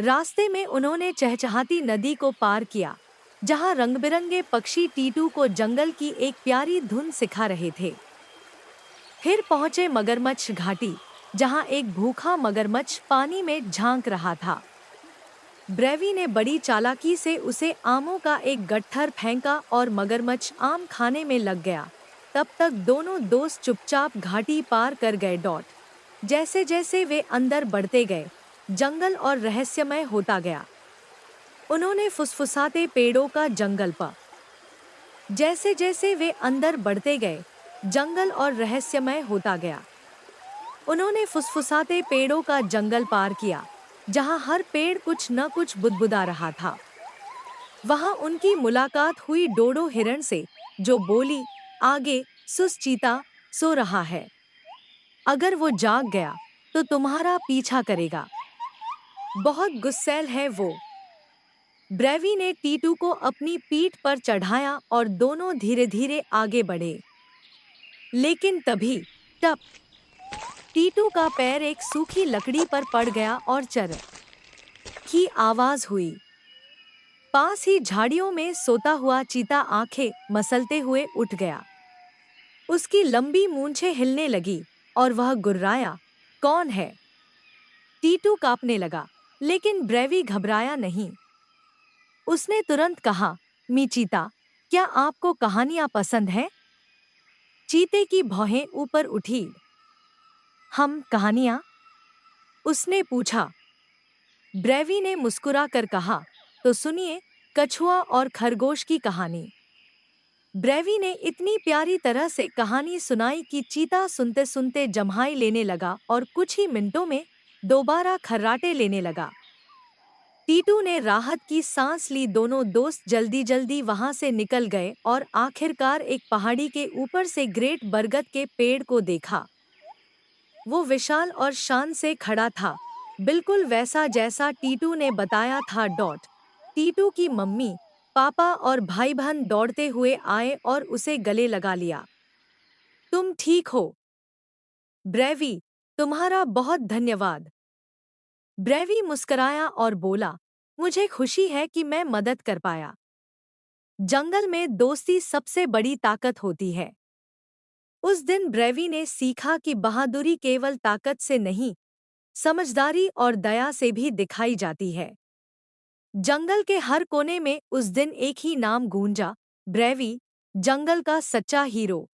रास्ते में उन्होंने चहचहाती नदी को पार किया, जहां रंगबिरंगे पक्षी टीटू को जंगल की एक प्यारी धुन सिखा रहे थे। फिर पहुंचे मगरमच्छ घाटी, जहां एक भूखा मगरमच्छ पानी में झांक रहा था। ब्रेवी ने बड़ी चालाकी से उसे आमों का एक गट्ठर फेंका और मगरमच्छ आम खाने में लग गया। तब तक दोनों दोस्त चुपचाप घाटी पार कर गए। जैसे जैसे वे अंदर बढ़ते गए, जंगल और रहस्यमय होता गया। उन्होंने फुसफुसाते पेड़ों का जंगल पा जैसे जैसे वे अंदर बढ़ते गए, जंगल और रहस्यमय होता गया। उन्होंने फुसफुसाते पेड़ों का जंगल पार किया, जहां हर पेड़ कुछ न कुछ बुदबुदा रहा था। वहां उनकी मुलाकात हुई डोडो हिरण से, जो बोली, आगे सुस चीता सो रहा है। अगर वो जाग गया तो तुम्हारा पीछा करेगा। बहुत गुस्सैल है वो। ब्रेवी ने टीटू को अपनी पीठ पर चढ़ाया और दोनों धीरे धीरे आगे बढ़े। लेकिन तभी टप, टीटू का पैर एक सूखी लकड़ी पर पड़ गया और चर की आवाज हुई। पास ही झाड़ियों में सोता हुआ चीता आंखें मसलते हुए उठ गया। उसकी लंबी मूंछें हिलने लगी और वह गुर्राया, कौन है? टीटू कांपने लगा, लेकिन ब्रेवी घबराया नहीं। उसने तुरंत कहा, मी चीता, क्या आपको कहानियां पसंद हैं? चीते की भौहें ऊपर उठी। हम कहानियां? उसने पूछा। ब्रेवी ने मुस्कुरा कर कहा, तो सुनिए, कछुआ और खरगोश की कहानी। ब्रेवी ने इतनी प्यारी तरह से कहानी सुनाई कि चीता सुनते सुनते जम्हाई लेने लगा और कुछ ही मिनटों में दोबारा खर्राटे लेने लगा। टीटू ने राहत की सांस ली। दोनों दोस्त जल्दी जल्दी वहां से निकल गए और आखिरकार एक पहाड़ी के ऊपर से ग्रेट बरगद के पेड़ को देखा। वो विशाल और शान से खड़ा था, बिल्कुल वैसा जैसा टीटू ने बताया था। टीटू की मम्मी, पापा और भाई बहन दौड़ते हुए आए और उसे गले लगा लिया। तुम ठीक हो, ब्रेवी? तुम्हारा बहुत धन्यवाद। ब्रेवी मुस्कराया और बोला, मुझे खुशी है कि मैं मदद कर पाया। जंगल में दोस्ती सबसे बड़ी ताकत होती है। उस दिन ब्रेवी ने सीखा कि बहादुरी केवल ताकत से नहीं, समझदारी और दया से भी दिखाई जाती है। जंगल के हर कोने में उस दिन एक ही नाम गूंजा, ब्रेवी, जंगल का सच्चा हीरो।